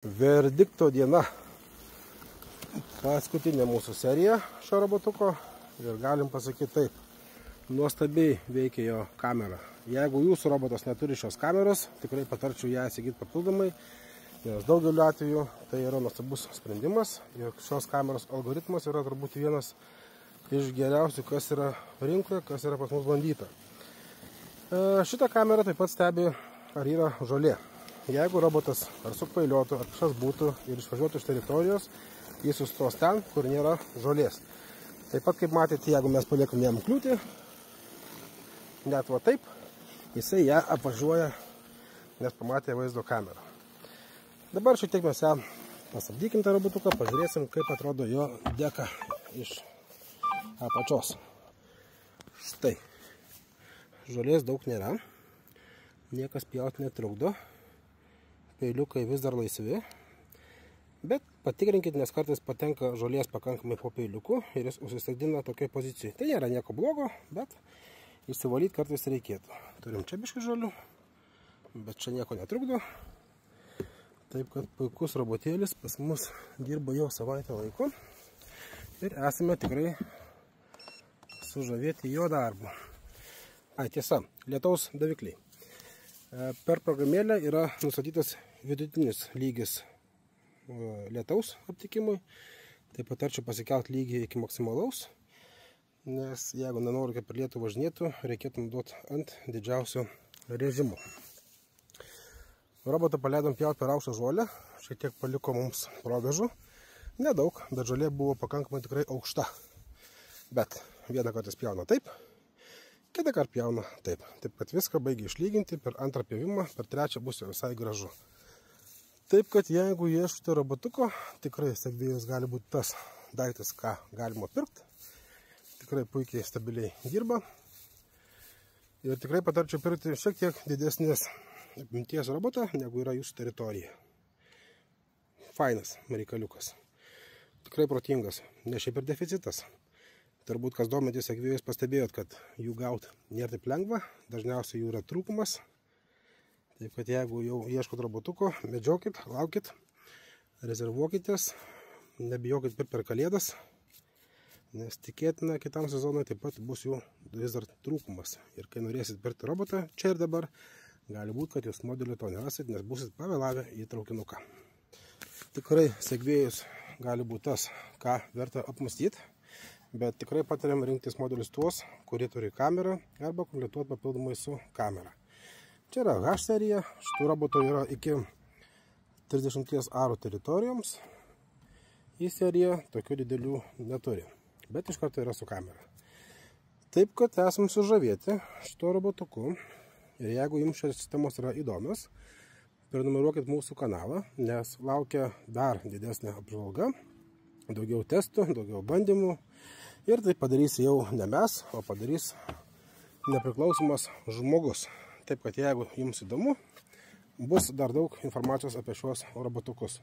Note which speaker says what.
Speaker 1: Verdikto diena. Paskutinė mūsų serija šio robotuko ir galim pasakyti taip. Nuostabiai veikia jo kamera. Jeigu jūsų robotas neturi šios kameros, tikrai patarčiau ją įsigyti papildomai, nes daugeliu atveju tai yra nuostabus sprendimas. Ir šios kameros algoritmas yra turbūt vienas iš geriausių, kas yra rinkoje, kas yra pas mus bandyta. Šitą kamerą taip pat stebi, ar yra žolė. Jeigu robotas ar sukvailiotų, ar kažkas būtų ir išvažiuotų iš teritorijos, jis sustos ten, kur nėra žolės. Taip pat, kaip matėte, jeigu mes paliekam jam kliūtį, net va taip, jisai ją apvažiuoja, nes pamatė vaizdo kamerą. Dabar šiek tiek mes ją pasabdykim tą robotuką, pažiūrėsim, kaip atrodo jo deka iš apačios. Štai, žolės daug nėra, niekas pjauti netrukdo. Peiliukai vis dar laisvi, bet patikrinkit, nes kartais patenka žolės pakankamai po peiliuku ir jis užsisadina tokioj pozicijai. Tai nėra nieko blogo, bet išsivalyti kartais reikėtų. Turim čia biškį žolių, bet čia nieko netrukdo. Taip kad puikus robotėlis pas mus dirba jau savaitę laiko ir esame tikrai sužavėti jo darbu. Tiesa, lietaus davikliai. Per programėlę yra nustatytas vidutinis lygis lietaus aptikimui. Taip patarčiau pasikelti lygį iki maksimalaus, nes jeigu nenoriu, kaip per lietų važinėtų, reikėtų naudoti ant didžiausio režimo. Robotą paleidom pjauti per aukštą žolę, šiek tiek paliko mums provėžų. Nedaug, bet žolė buvo pakankamai tikrai aukšta. Bet vieną kartą pjauna taip, kitą kartą pjauna taip. Taip, kad viską baigia išlyginti per antrą pjavimą, per trečią bus jau visai gražu. Taip, kad jeigu ieškote robotuko, tikrai segvėjus gali būti tas daiktas, ką galima pirkti. Tikrai puikiai stabiliai dirba. Ir tikrai patarčiau pirkti šiek tiek didesnės apimties robotą, negu yra jūsų teritorija. Fainas reikaliukas. Tikrai protingas, ne šiaip ir deficitas. Turbūt, kas domitės segvėjus, pastebėjot, kad jų gauti nėra taip lengva, dažniausiai jų yra trūkumas. Taip, kad jeigu jau ieškot robotuko, medžiokit, laukit, rezervuokitės, nebijokit pirkti per kalėdas, nes tikėtina kitam sezonui taip pat bus jų vis dar trūkumas. Ir kai norėsit pirkti robotą čia ir dabar, gali būti, kad jūs modelio to nerasit, nes busit pavėlavę į traukinuką. Tikrai segvėjus gali būti tas, ką verta apmastyti. Bet tikrai patariam rinktis modelius tuos, kurie turi kamerą arba komplektuoti papildomai su kamera. Čia yra H serija, šitų robotų yra iki 30 arų teritorijoms. Į seriją tokių didelių neturi, bet iš karto yra su kamera. Taip, kad esam sužavėti šito robotuku ir jeigu jums šios sistemos yra įdomios, prenumeruokit mūsų kanalą, nes laukia dar didesnė apžvalga. Daugiau testų, daugiau bandymų ir tai padarys jau ne mes, o padarys nepriklausomas žmogus. Taip, kad jeigu jums įdomu, bus dar daug informacijos apie šios robotukus.